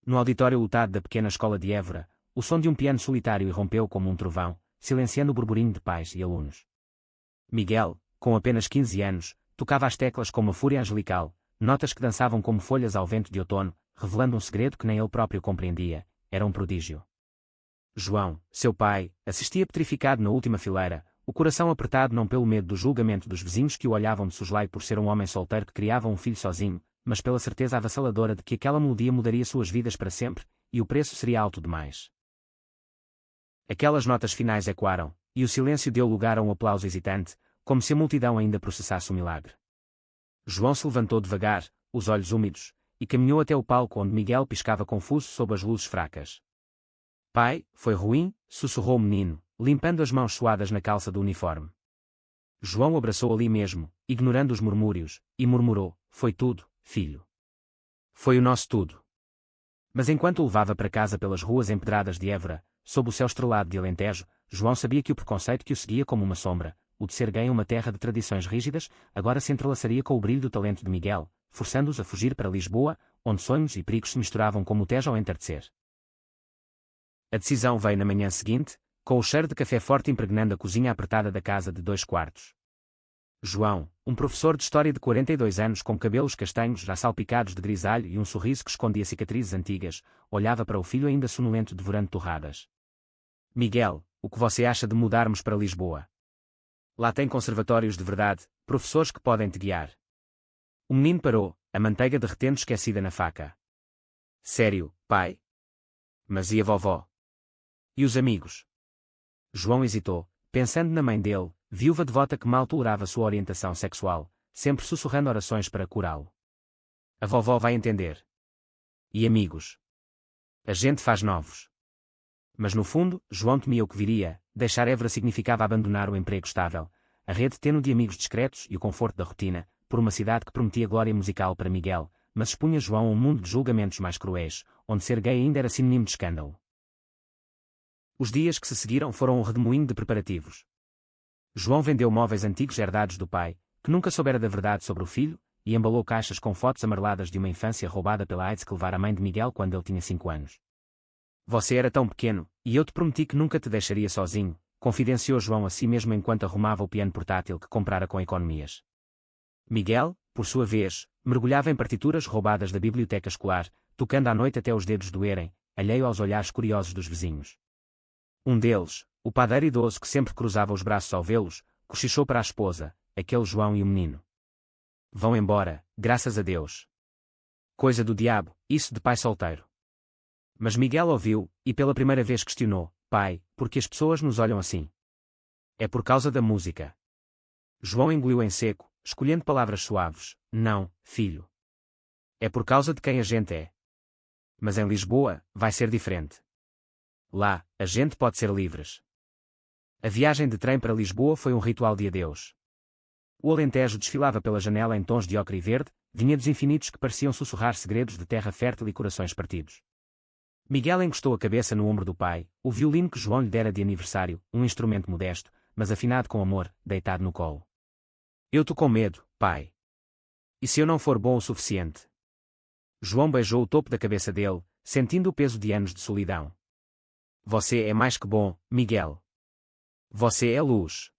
no auditório lotado da pequena escola de Évora, o som de um piano solitário irrompeu como um trovão, silenciando o burburinho de pais e alunos. Miguel, com apenas 15 anos, tocava as teclas com uma fúria angelical, notas que dançavam como folhas ao vento de outono, revelando um segredo que nem ele próprio compreendia. Era um prodígio. João, seu pai, assistia petrificado na última fileira, o coração apertado não pelo medo do julgamento dos vizinhos que o olhavam de soslaio por ser um homem solteiro que criava um filho sozinho, mas pela certeza avassaladora de que aquela melodia mudaria suas vidas para sempre, e o preço seria alto demais. Aquelas notas finais ecoaram, e o silêncio deu lugar a um aplauso hesitante, como se a multidão ainda processasse o milagre. João se levantou devagar, os olhos úmidos, e caminhou até o palco onde Miguel piscava confuso sob as luzes fracas. Pai, foi ruim, sussurrou o menino, limpando as mãos suadas na calça do uniforme. João abraçou ali mesmo, ignorando os murmúrios, e murmurou: foi tudo, filho. Foi o nosso tudo. Mas enquanto o levava para casa pelas ruas empedradas de Évora, sob o céu estrelado de Alentejo, João sabia que o preconceito que o seguia como uma sombra, o de ser gay em uma terra de tradições rígidas, agora se entrelaçaria com o brilho do talento de Miguel, forçando-os a fugir para Lisboa, onde sonhos e perigos se misturavam como o Tejo ao entardecer. A decisão veio na manhã seguinte, com o cheiro de café forte impregnando a cozinha apertada da casa de 2 quartos. João, um professor de história de 42 anos com cabelos castanhos já salpicados de grisalho e um sorriso que escondia cicatrizes antigas, olhava para o filho ainda sonolento devorando torradas. Miguel, o que você acha de mudarmos para Lisboa? Lá tem conservatórios de verdade, professores que podem te guiar. O menino parou, a manteiga derretendo esquecida na faca. Sério, pai? Mas e a vovó? E os amigos? João hesitou, pensando na mãe dele, viúva devota que mal tolerava sua orientação sexual, sempre sussurrando orações para curá-lo. A vovó vai entender. E amigos? A gente faz novos. Mas no fundo, João temia o que viria. Deixar Évora significava abandonar o emprego estável, a rede tênue de amigos discretos e o conforto da rotina, por uma cidade que prometia glória musical para Miguel, mas expunha João a um mundo de julgamentos mais cruéis, onde ser gay ainda era sinônimo de escândalo. Os dias que se seguiram foram um redemoinho de preparativos. João vendeu móveis antigos herdados do pai, que nunca soubera da verdade sobre o filho, e embalou caixas com fotos amareladas de uma infância roubada pela AIDS que levara a mãe de Miguel quando ele tinha 5 anos. Você era tão pequeno, e eu te prometi que nunca te deixaria sozinho, confidenciou João a si mesmo enquanto arrumava o piano portátil que comprara com economias. Miguel, por sua vez, mergulhava em partituras roubadas da biblioteca escolar, tocando à noite até os dedos doerem, alheio aos olhares curiosos dos vizinhos. Um deles, o padeiro idoso que sempre cruzava os braços ao vê-los, cochichou para a esposa, aquele João e o menino. Vão embora, graças a Deus. Coisa do diabo, isso de pai solteiro. Mas Miguel ouviu, e pela primeira vez questionou: pai, por que as pessoas nos olham assim? É por causa da música. João engoliu em seco, escolhendo palavras suaves: não, filho. É por causa de quem a gente é. Mas em Lisboa, vai ser diferente. Lá, a gente pode ser livres. A viagem de trem para Lisboa foi um ritual de adeus. O Alentejo desfilava pela janela em tons de ocre e verde, vinhedos infinitos que pareciam sussurrar segredos de terra fértil e corações partidos. Miguel encostou a cabeça no ombro do pai, o violino que João lhe dera de aniversário, um instrumento modesto, mas afinado com amor, deitado no colo. Eu tô com medo, pai. E se eu não for bom o suficiente? João beijou o topo da cabeça dele, sentindo o peso de anos de solidão. Você é mais que bom, Miguel. Você é luz.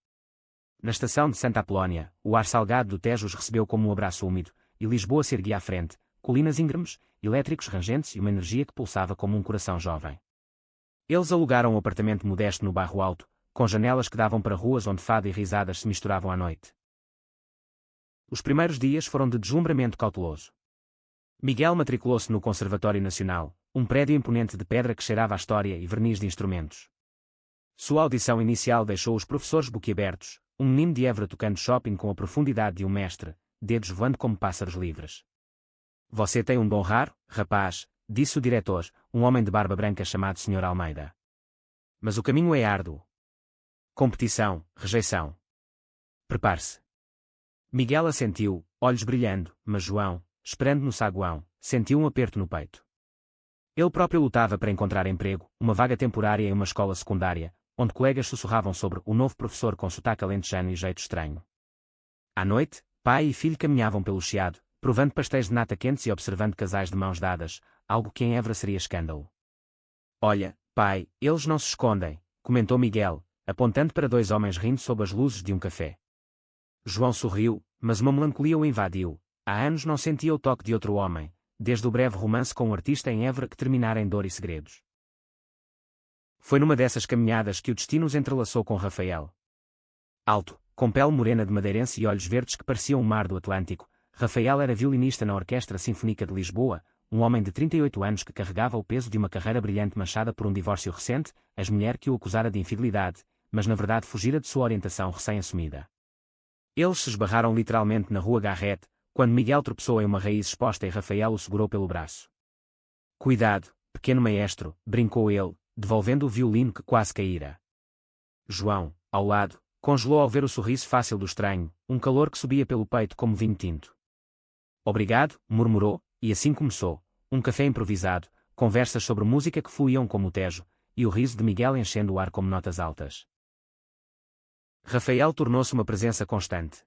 Na estação de Santa Apolónia, o ar salgado do Tejo os recebeu como um abraço úmido, e Lisboa se erguia à frente, colinas íngremes, elétricos rangentes e uma energia que pulsava como um coração jovem. Eles alugaram um apartamento modesto no bairro Alto, com janelas que davam para ruas onde fado e risadas se misturavam à noite. Os primeiros dias foram de deslumbramento cauteloso. Miguel matriculou-se no Conservatório Nacional, um prédio imponente de pedra que cheirava a história e verniz de instrumentos. Sua audição inicial deixou os professores boquiabertos, um menino de Évora tocando shopping com a profundidade de um mestre, dedos voando como pássaros livres. Você tem um dom raro, rapaz, disse o diretor, um homem de barba branca chamado Sr. Almeida. Mas o caminho é árduo. Competição, rejeição. Prepare-se. Miguel assentiu, olhos brilhando, mas João, esperando no saguão, sentiu um aperto no peito. Ele próprio lutava para encontrar emprego, uma vaga temporária em uma escola secundária, onde colegas sussurravam sobre o novo professor com sotaque alentejano e jeito estranho. À noite, pai e filho caminhavam pelo Chiado, provando pastéis de nata quentes e observando casais de mãos dadas, algo que em Évora seria escândalo. Olha, pai, eles não se escondem, comentou Miguel, apontando para dois homens rindo sob as luzes de um café. João sorriu, mas uma melancolia o invadiu. Há anos não sentia o toque de outro homem, desde o breve romance com um artista em Évora que terminara em dor e segredos. Foi numa dessas caminhadas que o destino os entrelaçou com Rafael. Alto, com pele morena de madeirense e olhos verdes que pareciam o mar do Atlântico, Rafael era violinista na Orquestra Sinfónica de Lisboa, um homem de 38 anos que carregava o peso de uma carreira brilhante manchada por um divórcio recente, a ex-mulher que o acusara de infidelidade, mas na verdade fugira de sua orientação recém-assumida. Eles se esbarraram literalmente na Rua Garrett, quando Miguel tropeçou em uma raiz exposta e Rafael o segurou pelo braço. Cuidado, pequeno maestro, brincou ele, devolvendo o violino que quase caíra. João, ao lado, congelou ao ver o sorriso fácil do estranho, um calor que subia pelo peito como vinho tinto. Obrigado, murmurou, e assim começou, um café improvisado, conversas sobre música que fluíam como o Tejo, e o riso de Miguel enchendo o ar como notas altas. Rafael tornou-se uma presença constante.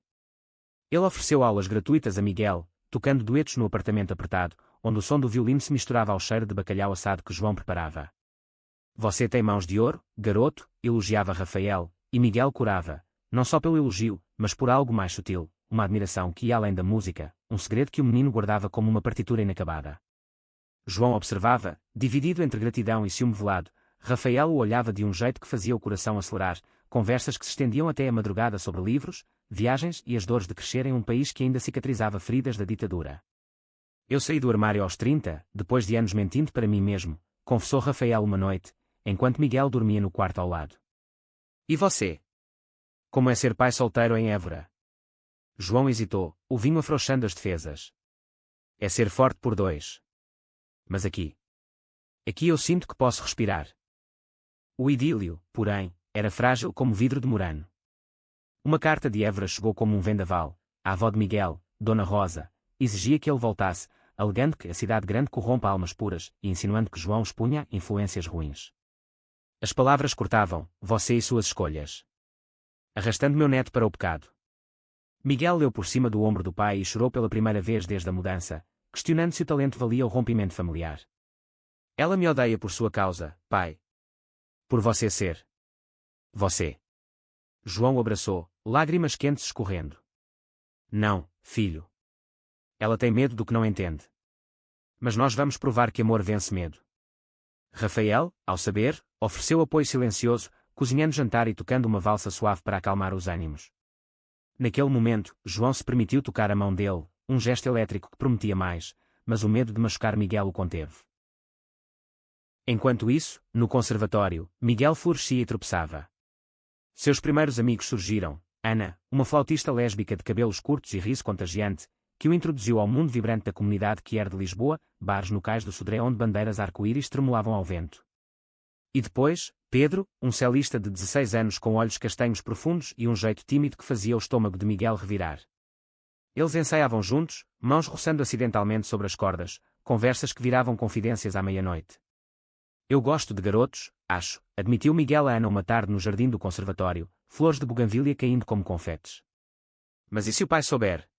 Ele ofereceu aulas gratuitas a Miguel, tocando duetos no apartamento apertado, onde o som do violino se misturava ao cheiro de bacalhau assado que João preparava. Você tem mãos de ouro, garoto, elogiava Rafael, e Miguel corava, não só pelo elogio, mas por algo mais sutil, uma admiração que ia além da música, um segredo que o menino guardava como uma partitura inacabada. João observava, dividido entre gratidão e ciúme velado. Rafael o olhava de um jeito que fazia o coração acelerar, conversas que se estendiam até a madrugada sobre livros, viagens e as dores de crescer em um país que ainda cicatrizava feridas da ditadura. Eu saí do armário aos 30, depois de anos mentindo para mim mesmo, confessou Rafael uma noite, enquanto Miguel dormia no quarto ao lado. E você? Como é ser pai solteiro em Évora? João hesitou, o vinho afrouxando as defesas. É ser forte por dois. Mas aqui eu sinto que posso respirar. O idílio, porém, era frágil como vidro de Murano. Uma carta de Évora chegou como um vendaval. A avó de Miguel, Dona Rosa, exigia que ele voltasse, alegando que a cidade grande corrompe almas puras, e insinuando que João expunha influências ruins. As palavras cortavam, você e suas escolhas. Arrastando meu neto para o pecado. Miguel leu por cima do ombro do pai e chorou pela primeira vez desde a mudança, questionando se o talento valia o rompimento familiar. Ela me odeia por sua causa, pai. Por você ser. Você. João o abraçou, lágrimas quentes escorrendo. Não, filho. Ela tem medo do que não entende. Mas nós vamos provar que amor vence medo. Rafael, ao saber, ofereceu apoio silencioso, cozinhando jantar e tocando uma valsa suave para acalmar os ânimos. Naquele momento, João se permitiu tocar a mão dele, um gesto elétrico que prometia mais, mas o medo de machucar Miguel o conteve. Enquanto isso, no conservatório, Miguel florescia e tropeçava. Seus primeiros amigos surgiram, Ana, uma flautista lésbica de cabelos curtos e riso contagiante, que o introduziu ao mundo vibrante da comunidade que era de Lisboa, bares no cais do Sodré onde bandeiras arco-íris tremulavam ao vento. E depois, Pedro, um celista de 16 anos com olhos castanhos profundos e um jeito tímido que fazia o estômago de Miguel revirar. Eles ensaiavam juntos, mãos roçando acidentalmente sobre as cordas, conversas que viravam confidências à meia-noite. Eu gosto de garotos, acho, admitiu Miguel a Ana uma tarde no jardim do conservatório, flores de buganvília caindo como confetes. Mas e se o pai souber?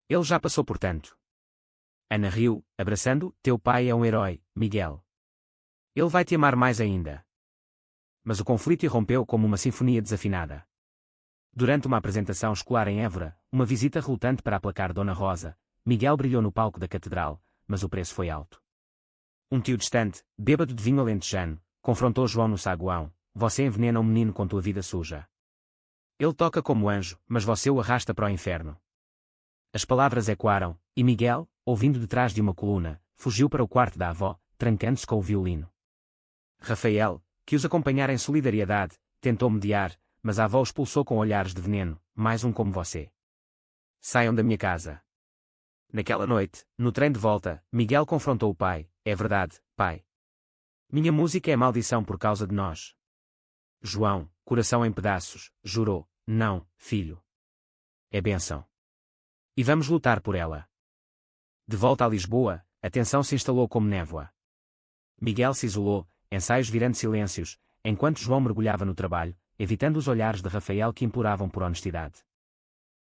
Ele já passou por tanto. Ana riu, abraçando, teu pai é um herói, Miguel. Ele vai te amar mais ainda. Mas o conflito irrompeu como uma sinfonia desafinada. Durante uma apresentação escolar em Évora, uma visita relutante para aplacar Dona Rosa, Miguel brilhou no palco da catedral, mas o preço foi alto. Um tio distante, bêbado de vinho alentejano, confrontou João no saguão. Você envenena um menino com tua vida suja. Ele toca como anjo, mas você o arrasta para o inferno. As palavras ecoaram, e Miguel, ouvindo de trás de uma coluna, fugiu para o quarto da avó, trancando-se com o violino. Rafael, que os acompanhara em solidariedade, tentou mediar, mas a avó os expulsou com olhares de veneno, mais um como você. Saiam da minha casa. Naquela noite, no trem de volta, Miguel confrontou o pai. É verdade, pai. Minha música é maldição por causa de nós. João, coração em pedaços, jurou. Não, filho. É bênção. E vamos lutar por ela. De volta a Lisboa, a tensão se instalou como névoa. Miguel se isolou, ensaios virando silêncios, enquanto João mergulhava no trabalho, evitando os olhares de Rafael que imploravam por honestidade.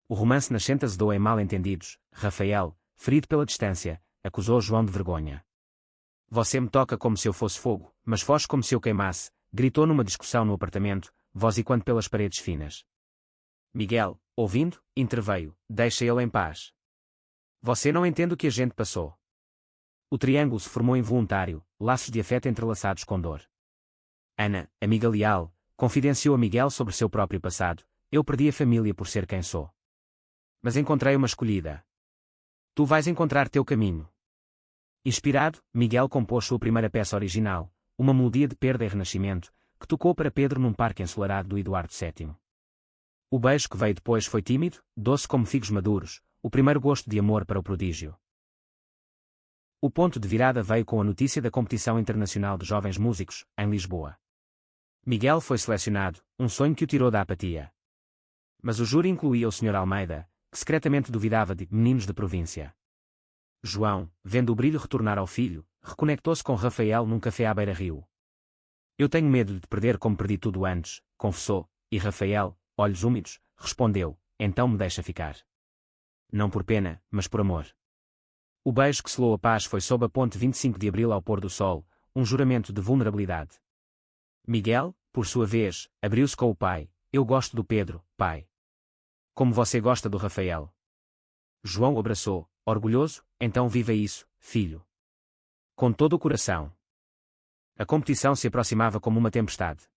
O romance nascente azedou em mal-entendidos. Rafael, ferido pela distância, acusou João de vergonha. Você me toca como se eu fosse fogo, mas foge como se eu queimasse, gritou numa discussão no apartamento, voz e quando pelas paredes finas. Miguel, ouvindo, interveio, deixa ele em paz. Você não entende o que a gente passou. O triângulo se formou involuntário, laços de afeto entrelaçados com dor. Ana, amiga leal, confidenciou a Miguel sobre seu próprio passado. Eu perdi a família por ser quem sou. Mas encontrei uma escolhida. Tu vais encontrar teu caminho. Inspirado, Miguel compôs sua primeira peça original, uma melodia de perda e renascimento, que tocou para Pedro num parque ensolarado do Eduardo VII. O beijo que veio depois foi tímido, doce como figos maduros, o primeiro gosto de amor para o prodígio. O ponto de virada veio com a notícia da Competição Internacional de Jovens Músicos, em Lisboa. Miguel foi selecionado, um sonho que o tirou da apatia. Mas o júri incluía o Sr. Almeida, que secretamente duvidava de meninos de província. João, vendo o brilho retornar ao filho, reconectou-se com Rafael num café à beira-rio. Eu tenho medo de te perder como perdi tudo antes, confessou, e Rafael, olhos úmidos, respondeu, então me deixa ficar. Não por pena, mas por amor. O beijo que selou a paz foi sob a ponte 25 de abril ao pôr do sol, um juramento de vulnerabilidade. Miguel, por sua vez, abriu-se com o pai, eu gosto do Pedro, pai. Como você gosta do Rafael. João o abraçou, orgulhoso, então viva isso, filho. Com todo o coração. A competição se aproximava como uma tempestade.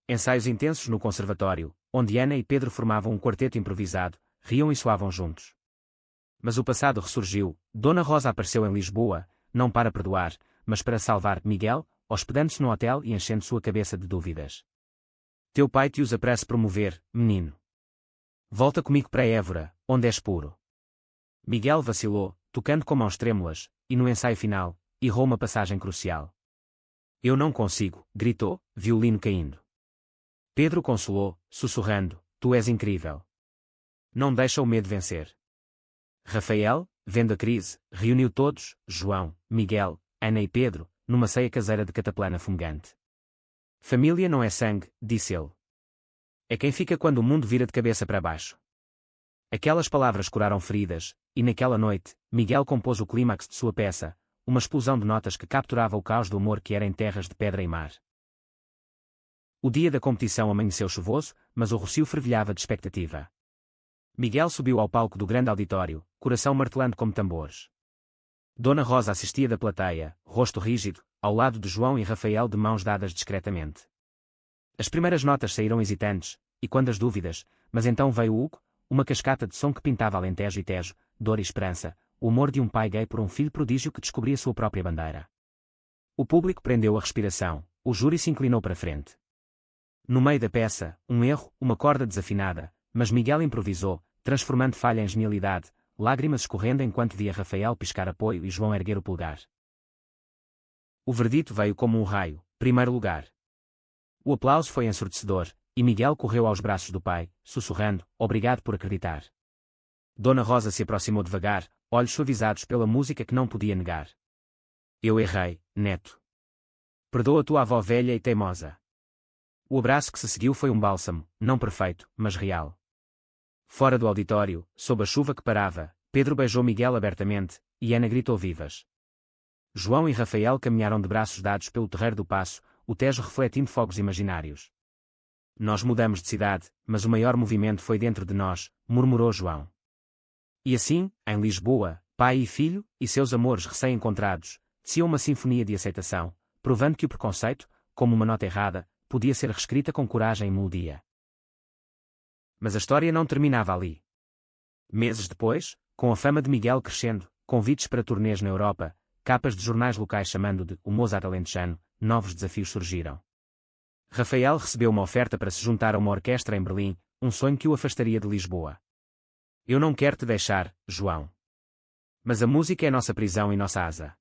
Ensaios intensos no conservatório, onde Ana e Pedro formavam um quarteto improvisado, riam e soavam juntos. Mas o passado ressurgiu, Dona Rosa apareceu em Lisboa, não para perdoar, mas para salvar Miguel, hospedando-se no hotel e enchendo sua cabeça de dúvidas. Teu pai te usa para se promover, menino. Volta comigo para Évora, onde és puro. Miguel vacilou, tocando com mãos trêmulas, e no ensaio final, errou uma passagem crucial. Eu não consigo, gritou, violino caindo. Pedro consolou, sussurrando, tu és incrível. Não deixa o medo vencer. Rafael, vendo a crise, reuniu todos, João, Miguel, Ana e Pedro, numa ceia caseira de cataplana fumegante. Família não é sangue, disse ele. É quem fica quando o mundo vira de cabeça para baixo. Aquelas palavras curaram feridas, e naquela noite, Miguel compôs o clímax de sua peça, uma explosão de notas que capturava o caos do amor que era em terras de pedra e mar. O dia da competição amanheceu chuvoso, mas o rocio fervilhava de expectativa. Miguel subiu ao palco do grande auditório, coração martelando como tambores. Dona Rosa assistia da plateia, rosto rígido, ao lado de João e Rafael de mãos dadas discretamente. As primeiras notas saíram hesitantes, e quando as dúvidas, mas então veio Hugo, uma cascata de som que pintava Alentejo e Tejo, dor e esperança, o amor de um pai gay por um filho prodígio que descobria sua própria bandeira. O público prendeu a respiração, o júri se inclinou para frente. No meio da peça, um erro, uma corda desafinada, mas Miguel improvisou, transformando falha em genialidade, lágrimas escorrendo enquanto via Rafael piscar apoio e João erguer o polegar. O verdito veio como um raio, primeiro lugar. O aplauso foi ensurdecedor, e Miguel correu aos braços do pai, sussurrando, obrigado por acreditar. Dona Rosa se aproximou devagar, olhos suavizados pela música que não podia negar. Eu errei, neto. Perdoa tua avó velha e teimosa. O abraço que se seguiu foi um bálsamo, não perfeito, mas real. Fora do auditório, sob a chuva que parava, Pedro beijou Miguel abertamente, e Ana gritou vivas. João e Rafael caminharam de braços dados pelo terreiro do Paço, o Tejo refletindo fogos imaginários. Nós mudamos de cidade, mas o maior movimento foi dentro de nós, murmurou João. E assim, em Lisboa, pai e filho, e seus amores recém-encontrados, desciam uma sinfonia de aceitação, provando que o preconceito, como uma nota errada, podia ser reescrita com coragem e melodia. Mas a história não terminava ali. Meses depois, com a fama de Miguel crescendo, convites para turnês na Europa, capas de jornais locais chamando de o Mozart alentejano, novos desafios surgiram. Rafael recebeu uma oferta para se juntar a uma orquestra em Berlim, um sonho que o afastaria de Lisboa. Eu não quero te deixar, João. Mas a música é nossa prisão e nossa asa.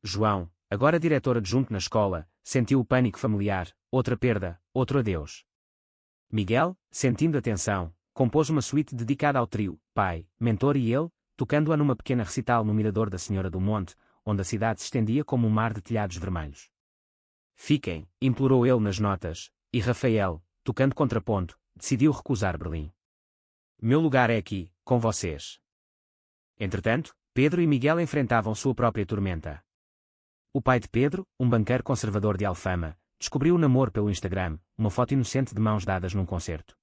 João, agora diretor adjunto na escola, sentiu o pânico familiar, outra perda, outro adeus. Miguel, sentindo a tensão, compôs uma suíte dedicada ao trio, pai, mentor e ele, tocando-a numa pequena recital no mirador da Senhora do Monte, onde a cidade se estendia como um mar de telhados vermelhos. Fiquem, implorou ele nas notas, e Rafael, tocando contraponto, decidiu recusar Berlim. Meu lugar é aqui, com vocês. Entretanto, Pedro e Miguel enfrentavam sua própria tormenta. O pai de Pedro, um banqueiro conservador de Alfama, descobriu o namoro pelo Instagram, uma foto inocente de mãos dadas num concerto.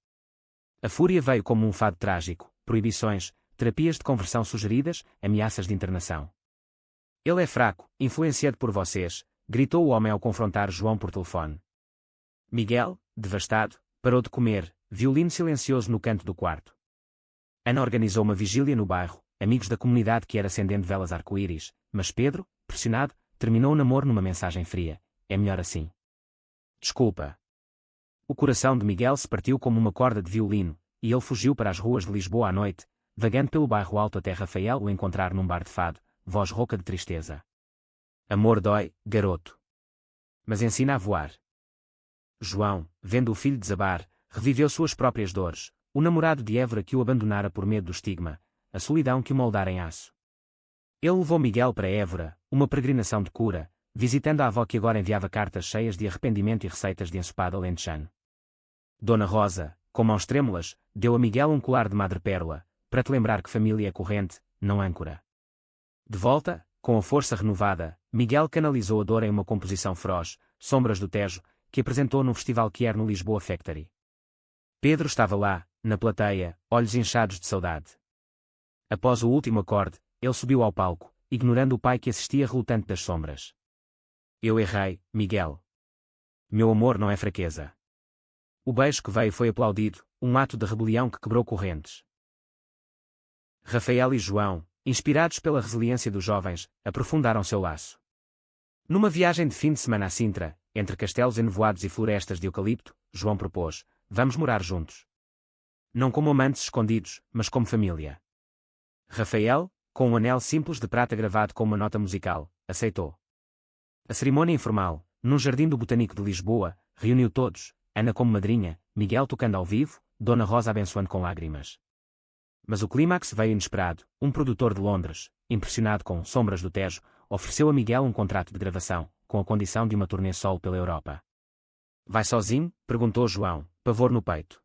A fúria veio como um fado trágico, proibições, terapias de conversão sugeridas, ameaças de internação. Ele é fraco, influenciado por vocês, gritou o homem ao confrontar João por telefone. Miguel, devastado, parou de comer, violino silencioso no canto do quarto. Ana organizou uma vigília no bairro, amigos da comunidade que era acendendo velas arco-íris, mas Pedro, pressionado, terminou o namoro numa mensagem fria. É melhor assim. Desculpa. O coração de Miguel se partiu como uma corda de violino, e ele fugiu para as ruas de Lisboa à noite, vagando pelo bairro alto até Rafael o encontrar num bar de fado, voz rouca de tristeza. Amor dói, garoto. Mas ensina a voar. João, vendo o filho desabar, reviveu suas próprias dores, o namorado de Évora que o abandonara por medo do estigma, a solidão que o moldara em aço. Ele levou Miguel para Évora, uma peregrinação de cura, visitando a avó que agora enviava cartas cheias de arrependimento e receitas de ensopado alentejano. Dona Rosa, com mãos trêmulas, deu a Miguel um colar de madrepérola, para te lembrar que família é corrente, não âncora. De volta, com a força renovada, Miguel canalizou a dor em uma composição feroz, Sombras do Tejo, que apresentou num festival que era no Lisboa Factory. Pedro estava lá, na plateia, olhos inchados de saudade. Após o último acorde, ele subiu ao palco, ignorando o pai que assistia relutante das sombras. Eu errei, Miguel. Meu amor não é fraqueza. O beijo que veio foi aplaudido, um ato de rebelião que quebrou correntes. Rafael e João, inspirados pela resiliência dos jovens, aprofundaram seu laço. Numa viagem de fim de semana a Sintra, entre castelos enevoados e florestas de eucalipto, João propôs: vamos morar juntos. Não como amantes escondidos, mas como família. Rafael, com um anel simples de prata gravado com uma nota musical, aceitou. A cerimônia informal, num jardim do Botânico de Lisboa, reuniu todos, Ana como madrinha, Miguel tocando ao vivo, Dona Rosa abençoando com lágrimas. Mas o clímax veio inesperado. Um produtor de Londres, impressionado com Sombras do Tejo, ofereceu a Miguel um contrato de gravação, com a condição de uma turnê solo pela Europa. Vai sozinho? Perguntou João, pavor no peito.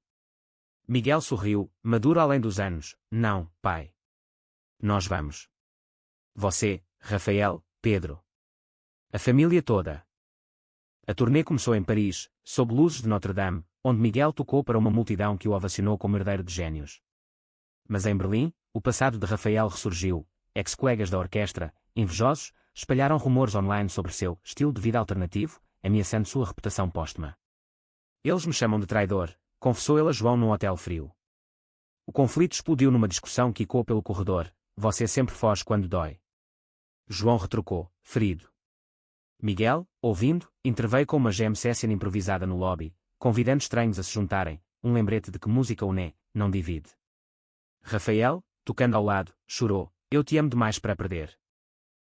Miguel sorriu, maduro além dos anos. Não, pai. Nós vamos. Você, Rafael, Pedro. A família toda. A turnê começou em Paris, sob luzes de Notre-Dame, onde Miguel tocou para uma multidão que o ovacionou como herdeiro de gênios. Mas em Berlim, o passado de Rafael ressurgiu. Ex-colegas da orquestra, invejosos, espalharam rumores online sobre seu estilo de vida alternativo, ameaçando sua reputação póstuma. Eles me chamam de traidor, confessou ele a João num hotel frio. O conflito explodiu numa discussão que ecoou pelo corredor. Você sempre foge quando dói. João retrucou, ferido. Miguel, ouvindo, interveio com uma jam session improvisada no lobby, convidando estranhos a se juntarem, um lembrete de que música une, não divide. Rafael, tocando ao lado, chorou, eu te amo demais para perder.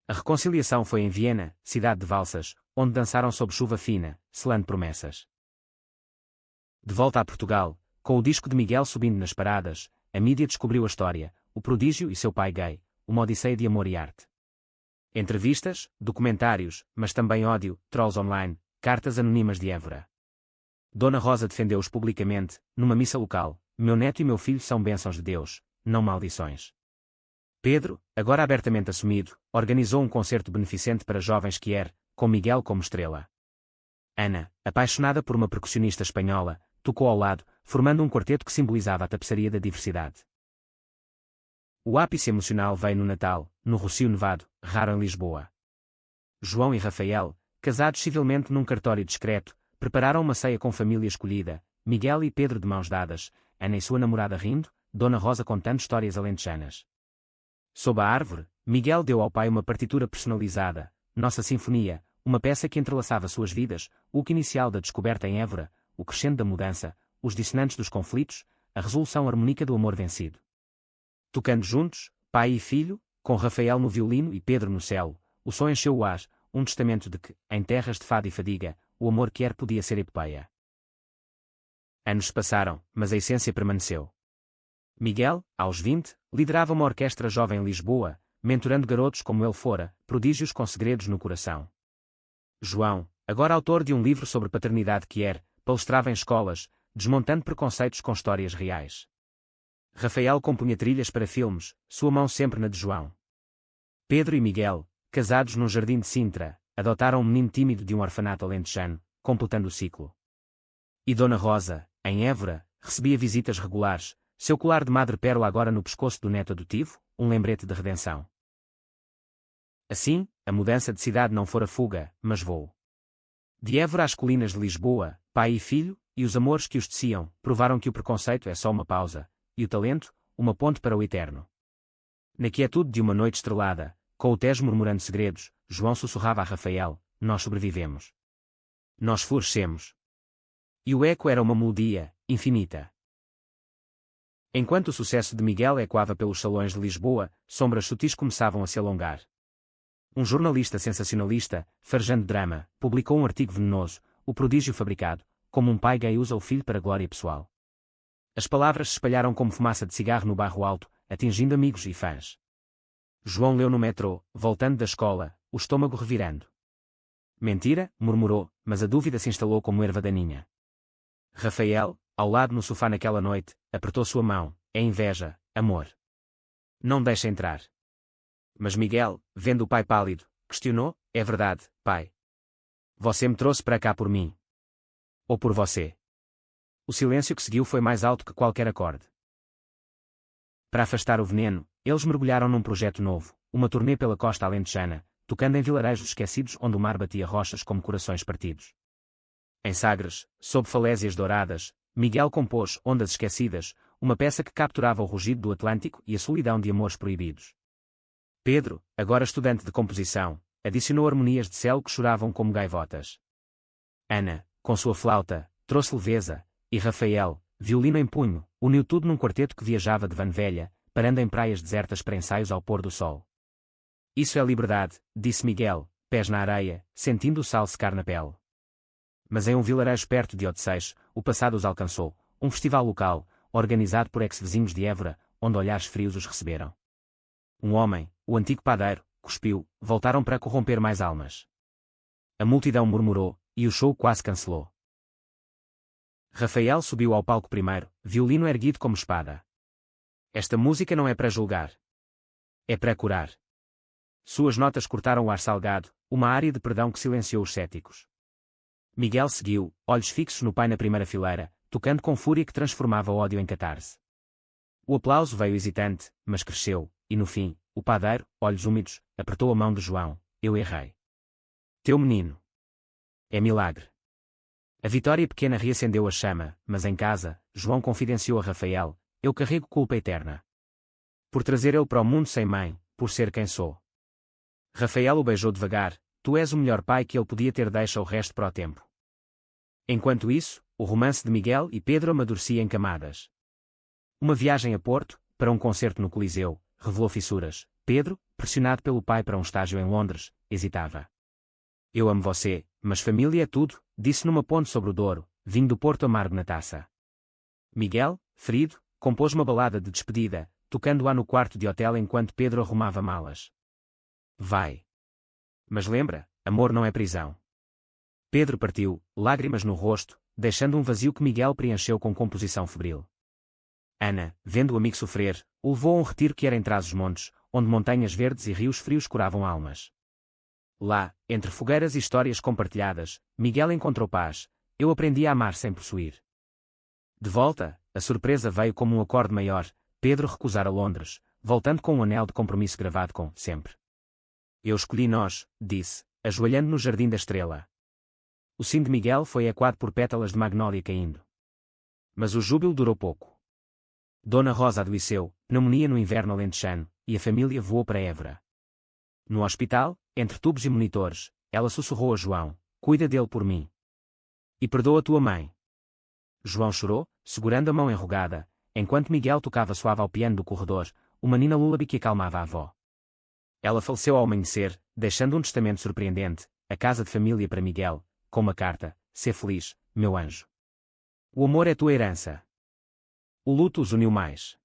A reconciliação foi em Viena, cidade de valsas, onde dançaram sob chuva fina, selando promessas. De volta a Portugal, com o disco de Miguel subindo nas paradas, a mídia descobriu a história, o prodígio e seu pai gay, uma odisseia de amor e arte. Entrevistas, documentários, mas também ódio, trolls online, cartas anônimas de Évora. Dona Rosa defendeu-os publicamente, numa missa local: meu neto e meu filho são bênçãos de Deus, não maldições. Pedro, agora abertamente assumido, organizou um concerto beneficente para jovens que era, com Miguel como estrela. Ana, apaixonada por uma percussionista espanhola, tocou ao lado, formando um quarteto que simbolizava a tapeçaria da diversidade. O ápice emocional veio no Natal, no Rocio Nevado, raro em Lisboa. João e Rafael, casados civilmente num cartório discreto, prepararam uma ceia com família escolhida, Miguel e Pedro de mãos dadas, Ana e sua namorada rindo, Dona Rosa contando histórias alentejanas. Sob a árvore, Miguel deu ao pai uma partitura personalizada, Nossa Sinfonia, uma peça que entrelaçava suas vidas, o que inicial da descoberta em Évora, o crescendo da mudança, os dissonantes dos conflitos, a resolução harmônica do amor vencido. Tocando juntos, pai e filho, com Rafael no violino e Pedro no cello, o som encheu o ar, um testamento de que, em terras de fado e fadiga, o amor que era podia ser epopeia. Anos se passaram, mas a essência permaneceu. Miguel, aos 20, liderava uma orquestra jovem em Lisboa, mentorando garotos como ele fora, prodígios com segredos no coração. João, agora autor de um livro sobre paternidade que era, palestrava em escolas, desmontando preconceitos com histórias reais. Rafael compunha trilhas para filmes, sua mão sempre na de João. Pedro e Miguel, casados num jardim de Sintra, adotaram um menino tímido de um orfanato alentejano, completando o ciclo. E Dona Rosa, em Évora, recebia visitas regulares, seu colar de madrepérola agora no pescoço do neto adotivo, um lembrete de redenção. Assim, a mudança de cidade não fora fuga, mas voo. De Évora às colinas de Lisboa, pai e filho, e os amores que os teciam, provaram que o preconceito é só uma pausa, e o talento, uma ponte para o eterno. Na quietude de uma noite estrelada, com o Tejo murmurando segredos, João sussurrava a Rafael: nós sobrevivemos. Nós florescemos. E o eco era uma melodia, infinita. Enquanto o sucesso de Miguel ecoava pelos salões de Lisboa, sombras sutis começavam a se alongar. Um jornalista sensacionalista, farejando drama, publicou um artigo venenoso, o prodígio fabricado, como um pai gay usa o filho para glória pessoal. As palavras se espalharam como fumaça de cigarro no bairro alto, atingindo amigos e fãs. João leu no metrô, voltando da escola, o estômago revirando. Mentira, murmurou, mas a dúvida se instalou como erva daninha. Rafael, ao lado no sofá naquela noite, apertou sua mão. É inveja, amor. Não deixa entrar. Mas Miguel, vendo o pai pálido, questionou: é verdade, pai? Você me trouxe para cá por mim? Ou por você? O silêncio que seguiu foi mais alto que qualquer acorde. Para afastar o veneno, eles mergulharam num projeto novo, uma turnê pela costa alentejana, tocando em vilarejos esquecidos onde o mar batia rochas como corações partidos. Em Sagres, sob falésias douradas, Miguel compôs Ondas Esquecidas, uma peça que capturava o rugido do Atlântico e a solidão de amores proibidos. Pedro, agora estudante de composição, adicionou harmonias de céu que choravam como gaivotas. Ana, com sua flauta, trouxe leveza, e Rafael, violino em punho, uniu tudo num quarteto que viajava de van velha, parando em praias desertas para ensaios ao pôr do sol. Isso é liberdade, disse Miguel, pés na areia, sentindo o sal secar na pele. Mas em um vilarejo perto de Odeceixe, o passado os alcançou, um festival local, organizado por ex-vizinhos de Évora, onde olhares frios os receberam. Um homem, o antigo padeiro, cuspiu, voltaram para corromper mais almas. A multidão murmurou, e o show quase cancelou. Rafael subiu ao palco primeiro, violino erguido como espada. Esta música não é para julgar. É para curar. Suas notas cortaram o ar salgado, uma área de perdão que silenciou os céticos. Miguel seguiu, olhos fixos no pai na primeira fileira, tocando com fúria que transformava o ódio em catarse. O aplauso veio hesitante, mas cresceu, e no fim, o padeiro, olhos úmidos, apertou a mão de João. Eu errei. Teu menino. É milagre. A vitória pequena reacendeu a chama, mas em casa, João confidenciou a Rafael: eu carrego culpa eterna. Por trazer ele para o mundo sem mãe, por ser quem sou. Rafael o beijou devagar: tu és o melhor pai que ele podia ter, deixa o resto para o tempo. Enquanto isso, o romance de Miguel e Pedro amadurecia em camadas. Uma viagem a Porto, para um concerto no Coliseu, revelou fissuras. Pedro, pressionado pelo pai para um estágio em Londres, hesitava. Eu amo você, mas família é tudo, disse numa ponte sobre o Douro, vinho do Porto amargo na taça. Miguel, ferido, compôs uma balada de despedida, tocando-a no quarto de hotel enquanto Pedro arrumava malas. Vai. Mas lembra, amor não é prisão. Pedro partiu, lágrimas no rosto, deixando um vazio que Miguel preencheu com composição febril. Ana, vendo o amigo sofrer, o levou a um retiro que era em Trás-os-Montes, onde montanhas verdes e rios frios curavam almas. Lá, entre fogueiras e histórias compartilhadas, Miguel encontrou paz. Eu aprendi a amar sem possuir. De volta, a surpresa veio como um acorde maior. Pedro recusara Londres, voltando com um anel de compromisso gravado com sempre. Eu escolhi nós, disse, ajoelhando no jardim da estrela. O sim de Miguel foi ecoado por pétalas de magnólia caindo. Mas o júbilo durou pouco. Dona Rosa adoeceu, pneumonia no inverno alentejano, e a família voou para Évora. No hospital, entre tubos e monitores, ela sussurrou a João: cuida dele por mim. E perdoa a tua mãe. João chorou, segurando a mão enrugada, enquanto Miguel tocava suave ao piano do corredor, uma nina lúlabe que acalmava a avó. Ela faleceu ao amanhecer, deixando um testamento surpreendente, a casa de família para Miguel, com uma carta: sê feliz, meu anjo. O amor é tua herança. O luto os uniu mais.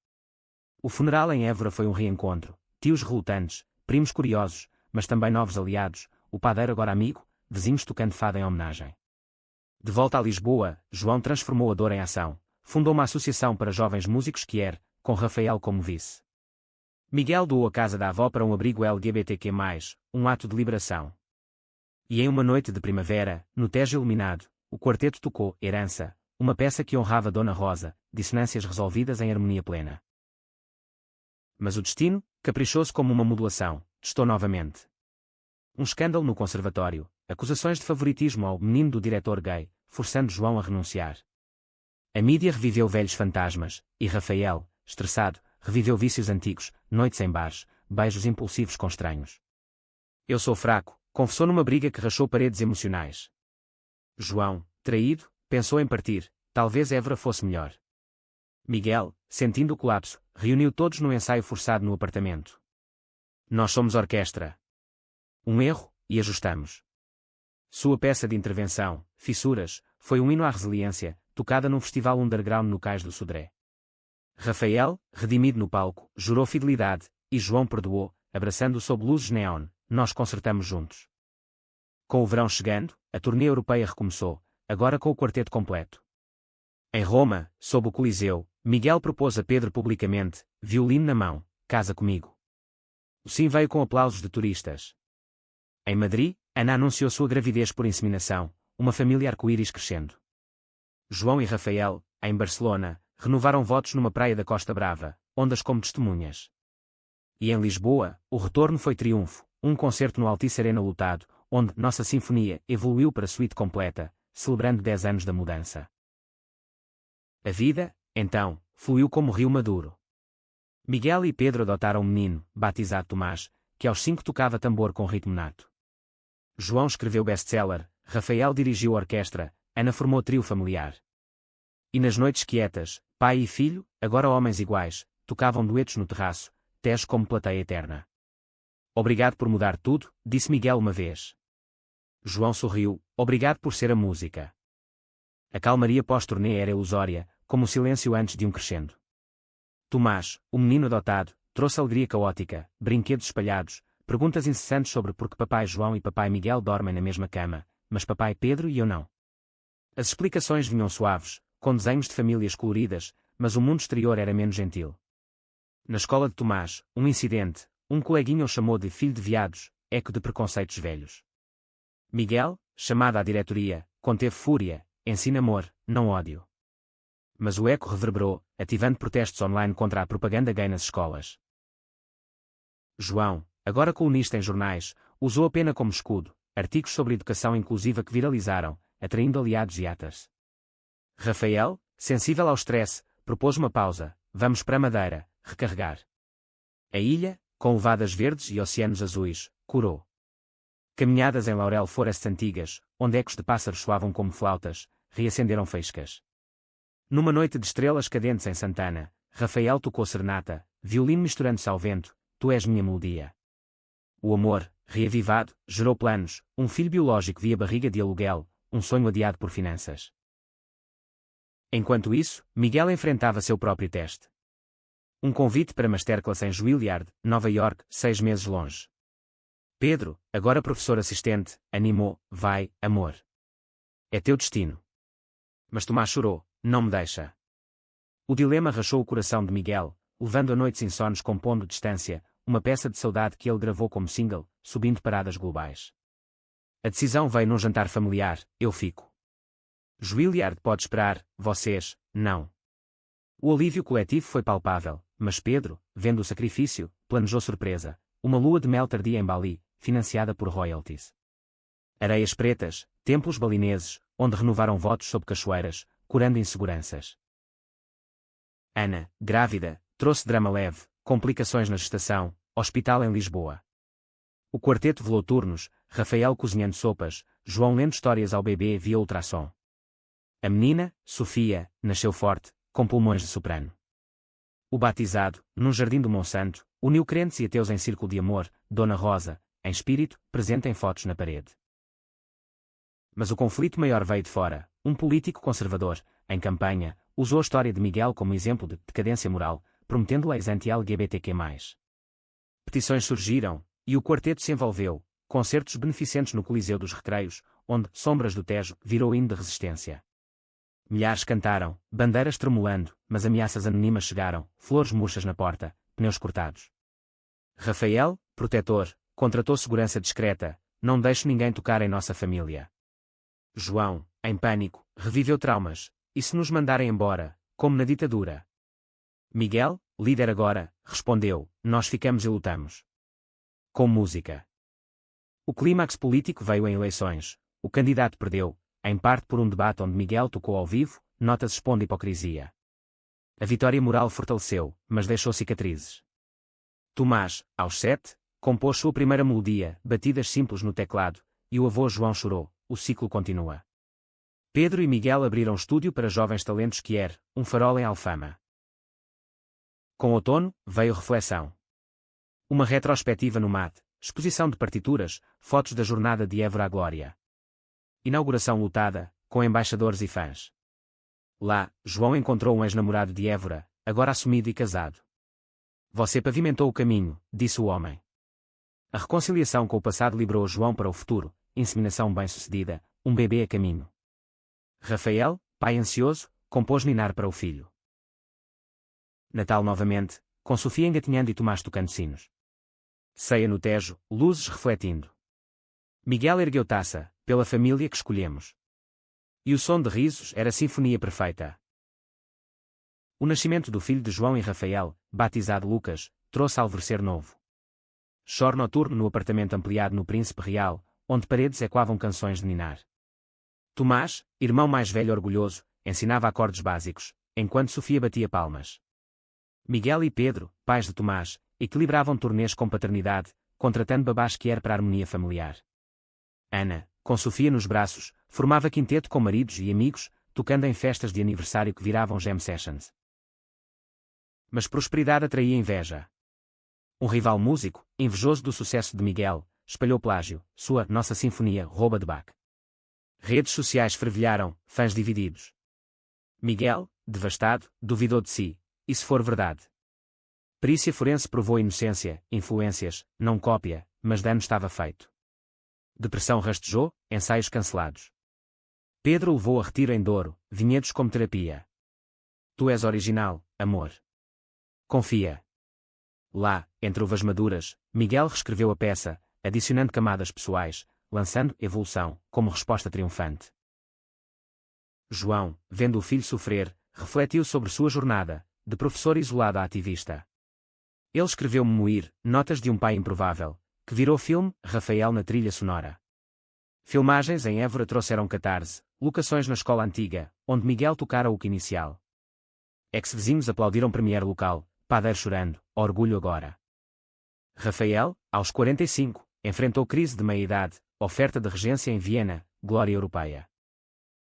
O funeral em Évora foi um reencontro, tios relutantes, primos curiosos, mas também novos aliados, o padeiro agora amigo, vizinhos tocando fado em homenagem. De volta a Lisboa, João transformou a dor em ação, fundou uma associação para jovens músicos que era, com Rafael como vice. Miguel doou a casa da avó para um abrigo LGBTQ+, um ato de liberação. E em uma noite de primavera, no Tejo iluminado, o quarteto tocou Herança, uma peça que honrava Dona Rosa, dissonâncias resolvidas em harmonia plena. Mas o destino, caprichoso como uma modulação, testou novamente. Um escândalo no conservatório, acusações de favoritismo ao menino do diretor gay, forçando João a renunciar. A mídia reviveu velhos fantasmas, e Rafael, estressado, reviveu vícios antigos, noites em bares, beijos impulsivos com estranhos. Eu sou fraco, confessou numa briga que rachou paredes emocionais. João, traído, pensou em partir, talvez Évora fosse melhor. Miguel, sentindo o colapso, reuniu todos num ensaio forçado no apartamento. Nós somos orquestra. Um erro, e ajustamos. Sua peça de intervenção, Fissuras, foi um hino à resiliência, tocada num festival underground no Cais do Sodré. Rafael, redimido no palco, jurou fidelidade, e João perdoou, abraçando-o sob luzes neon. Nós concertamos juntos. Com o verão chegando, a turnê europeia recomeçou, agora com o quarteto completo. Em Roma, sob o Coliseu, Miguel propôs a Pedro publicamente, violino na mão, casa comigo. O sim veio com aplausos de turistas. Em Madrid, Ana anunciou sua gravidez por inseminação, uma família arco-íris crescendo. João e Rafael, em Barcelona, renovaram votos numa praia da Costa Brava, ondas como testemunhas. E em Lisboa, o retorno foi triunfo, um concerto no Altice Arena lotado, onde Nossa Sinfonia evoluiu para suíte completa, celebrando 10 anos da mudança. A vida, então, fluiu como rio maduro. Miguel e Pedro adotaram um menino, batizado Tomás, que aos 5 tocava tambor com ritmo nato. João escreveu best-seller, Rafael dirigiu a orquestra, Ana formou trio familiar. E nas noites quietas, pai e filho, agora homens iguais, tocavam duetos no terraço, Tejo como plateia eterna. Obrigado por mudar tudo, disse Miguel uma vez. João sorriu, obrigado por ser a música. A calmaria pós-turnê era ilusória, como o silêncio antes de um crescendo. Tomás, o menino adotado, trouxe alegria caótica, brinquedos espalhados, perguntas incessantes sobre por que papai João e papai Miguel dormem na mesma cama, mas papai Pedro e eu não. As explicações vinham suaves, com desenhos de famílias coloridas, mas o mundo exterior era menos gentil. Na escola de Tomás, um incidente, um coleguinha o chamou de filho de viados, eco de preconceitos velhos. Miguel, chamado à diretoria, conteve fúria, ensina amor, não ódio. Mas o eco reverberou, ativando protestos online contra a propaganda gay nas escolas. João, agora colunista em jornais, usou a pena como escudo, artigos sobre educação inclusiva que viralizaram, atraindo aliados e atas. Rafael, sensível ao stress, propôs uma pausa, vamos para a Madeira, recarregar. A ilha, com levadas verdes e oceanos azuis, curou. Caminhadas em Laurel Forests antigas, onde ecos de pássaros soavam como flautas, reacenderam faíscas. Numa noite de estrelas cadentes em Santana, Rafael tocou serenata, violino misturando-se ao vento, tu és minha melodia. O amor, reavivado, gerou planos, um filho biológico via barriga de aluguel, um sonho adiado por finanças. Enquanto isso, Miguel enfrentava seu próprio teste. Um convite para masterclass em Juilliard, Nova York, 6 meses longe. Pedro, agora professor assistente, animou, vai, amor. É teu destino. Mas Tomás chorou, não me deixa. O dilema rachou o coração de Miguel, levando a noites insones compondo Distância, uma peça de saudade que ele gravou como single, subindo paradas globais. A decisão veio num jantar familiar, eu fico. Juilliard pode esperar, vocês, não. O alívio coletivo foi palpável, mas Pedro, vendo o sacrifício, planejou surpresa, uma lua de mel tardia em Bali, financiada por royalties. Areias pretas, templos balineses, onde renovaram votos sob cachoeiras, curando inseguranças. Ana, grávida, trouxe drama leve, complicações na gestação, hospital em Lisboa. O quarteto velou turnos, Rafael cozinhando sopas, João lendo histórias ao bebê via ultrassom. A menina, Sofia, nasceu forte, com pulmões de soprano. O batizado, num jardim do Monsanto, uniu crentes e ateus em círculo de amor, Dona Rosa, em espírito, presente em fotos na parede. Mas o conflito maior veio de fora, um político conservador, em campanha, usou a história de Miguel como exemplo de decadência moral, prometendo leis anti-LGBTQ+. Petições surgiram, e o quarteto se envolveu, concertos beneficentes no Coliseu dos Recreios, onde Sombras do Tejo virou hino de resistência. Milhares cantaram, bandeiras tremulando, mas ameaças anônimas chegaram, flores murchas na porta, pneus cortados. Rafael, protetor, contratou segurança discreta, não deixo ninguém tocar em nossa família. João, em pânico, reviveu traumas. E se nos mandarem embora, como na ditadura? Miguel, líder agora, respondeu, nós ficamos e lutamos. Com música. O clímax político veio em eleições. O candidato perdeu, em parte por um debate onde Miguel tocou ao vivo, nota-se expondo hipocrisia. A vitória moral fortaleceu, mas deixou cicatrizes. Tomás, aos 7, compôs sua primeira melodia, batidas simples no teclado, e o avô João chorou. O ciclo continua. Pedro e Miguel abriram estúdio para jovens talentos que era um farol em Alfama. Com outono, veio reflexão. Uma retrospectiva no MAD, exposição de partituras, fotos da jornada de Évora à Glória. Inauguração lotada, com embaixadores e fãs. Lá, João encontrou um ex-namorado de Évora, agora assumido e casado. Você pavimentou o caminho, disse o homem. A reconciliação com o passado liberou João para o futuro, inseminação bem-sucedida, um bebê a caminho. Rafael, pai ansioso, compôs ninar para o filho. Natal novamente, com Sofia engatinhando e Tomás tocando sinos. Ceia no Tejo, luzes refletindo. Miguel ergueu taça, pela família que escolhemos. E o som de risos era a sinfonia perfeita. O nascimento do filho de João e Rafael, batizado Lucas, trouxe alvorecer novo. Choro noturno no apartamento ampliado no Príncipe Real, onde paredes ecoavam canções de ninar. Tomás, irmão mais velho orgulhoso, ensinava acordes básicos, enquanto Sofia batia palmas. Miguel e Pedro, pais de Tomás, equilibravam turnês com paternidade, contratando babás que era para a harmonia familiar. Ana, com Sofia nos braços, formava quinteto com maridos e amigos, tocando em festas de aniversário que viravam jam sessions. Mas prosperidade atraía inveja. Um rival músico, invejoso do sucesso de Miguel, espalhou plágio, sua Nossa Sinfonia rouba de Bach. Redes sociais fervilharam, fãs divididos. Miguel, devastado, duvidou de si, e se for verdade? Perícia forense provou inocência, influências, não cópia, mas dano estava feito. Depressão rastejou, ensaios cancelados. Pedro levou a retiro em Douro, vinhedos como terapia. Tu és original, amor. Confia. Lá, entre uvas maduras, Miguel reescreveu a peça, adicionando camadas pessoais, lançando Evolução, como resposta triunfante. João, vendo o filho sofrer, refletiu sobre sua jornada, de professor isolado a ativista. Ele escreveu Memoir, Notas de um Pai Improvável, que virou filme, Rafael na trilha sonora. Filmagens em Évora trouxeram catarse, locações na escola antiga, onde Miguel tocara o que inicial. Ex-vizinhos aplaudiram premiere local, padeiro chorando, orgulho agora. Rafael, aos 45, enfrentou crise de meia-idade, oferta de regência em Viena, glória europeia.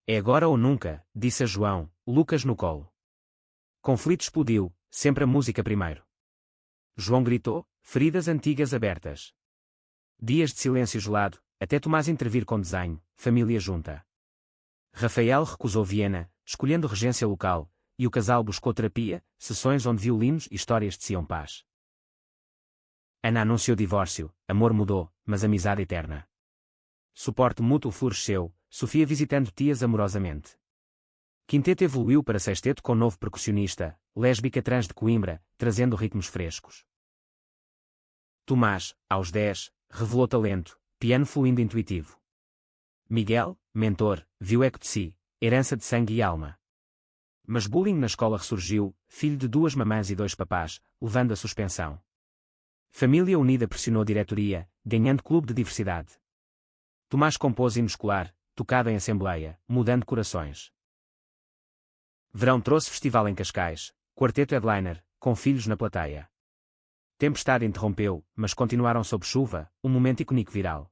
É agora ou nunca, disse a João, Lucas no colo. Conflito explodiu, sempre a música primeiro. João gritou, feridas antigas abertas. Dias de silêncio gelado, até Tomás intervir com desenho, família junta. Rafael recusou Viena, escolhendo regência local, e o casal buscou terapia, sessões onde violinos e histórias teciam paz. Ana anunciou divórcio, amor mudou, mas amizade eterna. Suporte mútuo floresceu, Sofia visitando tias amorosamente. Quinteto evoluiu para sexteto com novo percussionista, lésbica trans de Coimbra, trazendo ritmos frescos. Tomás, aos 10, revelou talento, piano fluindo intuitivo. Miguel, mentor, viu eco de si, herança de sangue e alma. Mas bullying na escola ressurgiu, filho de 2 mamãs e 2 papás, levando a suspensão. Família unida pressionou a diretoria, ganhando clube de diversidade. Tomás compôs hino escolar, tocado em assembleia, mudando corações. Verão trouxe festival em Cascais, quarteto headliner, com filhos na plateia. Tempestade interrompeu, mas continuaram sob chuva, um momento icônico viral.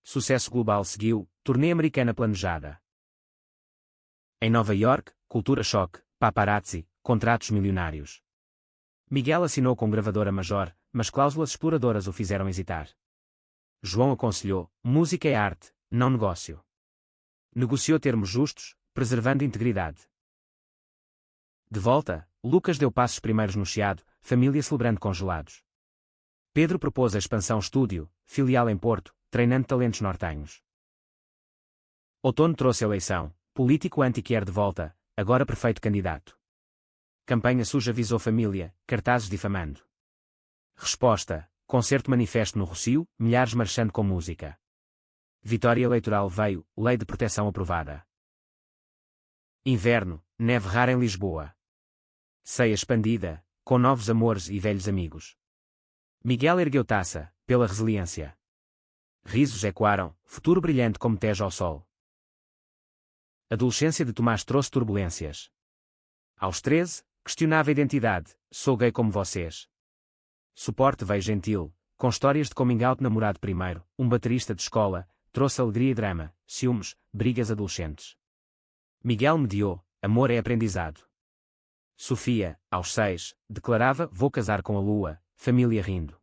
Sucesso global seguiu, turnê americana planejada. Em Nova York, cultura choque, paparazzi, contratos milionários. Miguel assinou com gravadora Major, mas cláusulas exploradoras o fizeram hesitar. João aconselhou, música é arte, não negócio. Negociou termos justos, preservando integridade. De volta, Lucas deu passos primeiros no Chiado, família celebrando congelados. Pedro propôs a expansão estúdio, filial em Porto, treinando talentos nortenhos. Outono trouxe eleição, político anti-quer de volta, agora perfeito candidato. Campanha suja visou família, cartazes difamando. Resposta, concerto manifesto no Rossio, milhares marchando com música. Vitória eleitoral veio, lei de proteção aprovada. Inverno, neve rara em Lisboa. Ceia expandida, com novos amores e velhos amigos. Miguel ergueu taça, pela resiliência. Risos ecoaram, futuro brilhante como Tejo ao sol. Adolescência de Tomás trouxe turbulências. Aos 13, questionava a identidade, sou gay como vocês. Suporte veio gentil, com histórias de coming out namorado primeiro, um baterista de escola, trouxe alegria e drama, ciúmes, brigas adolescentes. Miguel mediou, amor é aprendizado. Sofia, aos 6, declarava, vou casar com a lua, família rindo.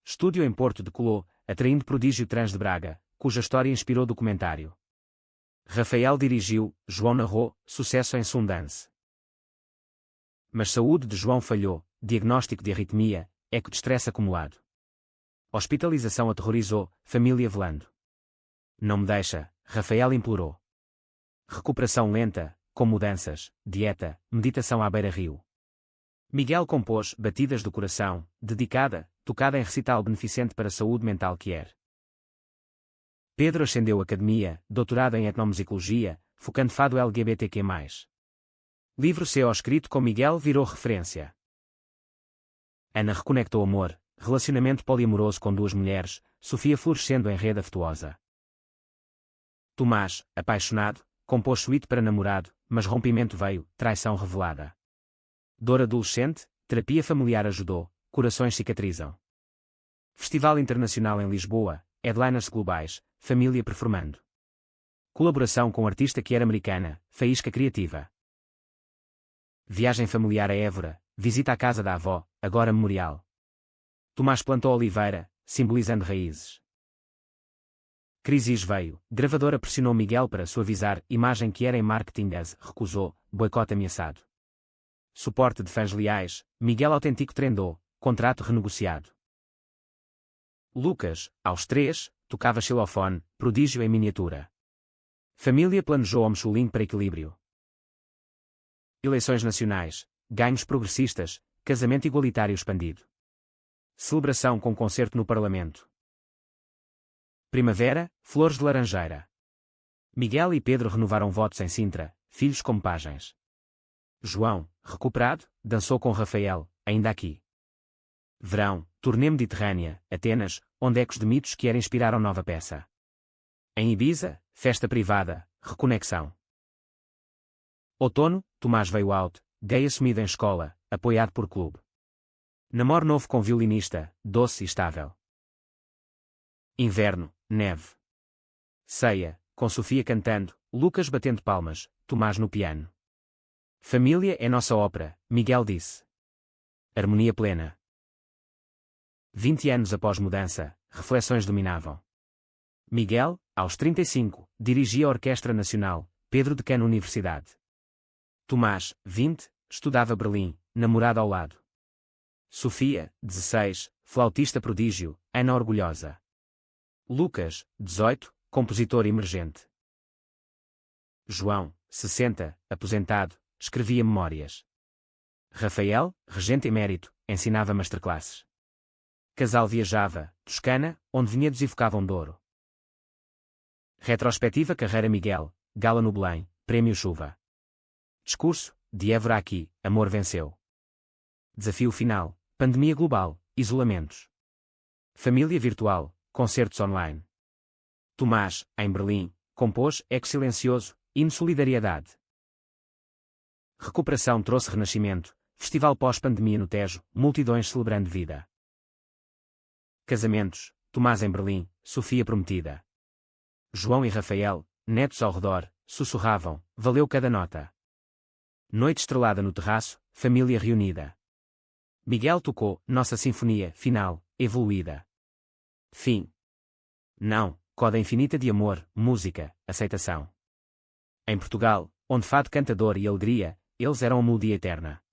Estúdio em Porto decolou, atraindo prodígio trans de Braga, cuja história inspirou documentário. Rafael dirigiu, João narrou, sucesso em Sundance. Mas saúde de João falhou, diagnóstico de arritmia, eco de estresse acumulado. Hospitalização aterrorizou, família velando. Não me deixa, Rafael implorou. Recuperação lenta, com mudanças, dieta, meditação à beira-rio. Miguel compôs Batidas do Coração, dedicada, tocada em recital beneficente para a saúde mental quer. Pedro ascendeu academia, doutorado em etnomusicologia, focando fado LGBTQ+. Livro CO escrito com Miguel virou referência. Ana reconectou amor, relacionamento poliamoroso com 2 mulheres, Sofia florescendo em rede afetuosa. Tomás, apaixonado, compôs suíte para namorado, mas rompimento veio, traição revelada. Dor adolescente, terapia familiar ajudou, corações cicatrizam. Festival Internacional em Lisboa, headliners globais, família performando. Colaboração com artista que era americana, faísca criativa. Viagem familiar a Évora, visita à casa da avó, agora memorial. Tomás plantou oliveira, simbolizando raízes. Crisis veio, gravadora pressionou Miguel para suavizar, imagem que era em marketing as, recusou, boicote ameaçado. Suporte de fãs leais, Miguel autêntico trendou, contrato renegociado. Lucas, aos 3, tocava xilofone, prodígio em miniatura. Família planejou homeschooling para equilíbrio. Eleições nacionais, ganhos progressistas, casamento igualitário expandido. Celebração com concerto no Parlamento. Primavera, flores de laranjeira. Miguel e Pedro renovaram votos em Sintra, filhos como pajens. João, recuperado, dançou com Rafael, ainda aqui. Verão, turnê Mediterrânea, Atenas, onde ecos de mitos que era inspiraram nova peça. Em Ibiza, festa privada, reconexão. Outono, Tomás veio out, gay assumido em escola, apoiado por clube. Namoro novo com violinista, doce e estável. Inverno, neve. Ceia, com Sofia cantando, Lucas batendo palmas, Tomás no piano. Família é nossa ópera, Miguel disse. Harmonia plena. 20 anos após mudança, reflexões dominavam. Miguel, aos 35, dirigia a Orquestra Nacional, Pedro Decano Universidade. Tomás, 20, estudava Berlim, namorado ao lado. Sofia, 16, flautista prodígio, Ana orgulhosa. Lucas, 18, compositor emergente. João, 60, aposentado, escrevia memórias. Rafael, regente emérito, ensinava masterclasses. Casal viajava, Toscana, onde vinhedos evocavam Douro. Retrospectiva Carreira Miguel, Gala no Belém, Prémio Chuva. Discurso, de Évora aqui, amor venceu. Desafio final, pandemia global, isolamentos. Família virtual, concertos online. Tomás, em Berlim, compôs Eco Silencioso, hino solidariedade. Recuperação trouxe renascimento, festival pós-pandemia no Tejo, multidões celebrando vida. Casamentos, Tomás em Berlim, Sofia prometida. João e Rafael, netos ao redor, sussurravam, valeu cada nota. Noite estrelada no terraço, família reunida. Miguel tocou, nossa sinfonia, final, evoluída. Fim. Não, coda infinita de amor, música, aceitação. Em Portugal, onde fado cantador e alegria, eles eram a melodia eterna.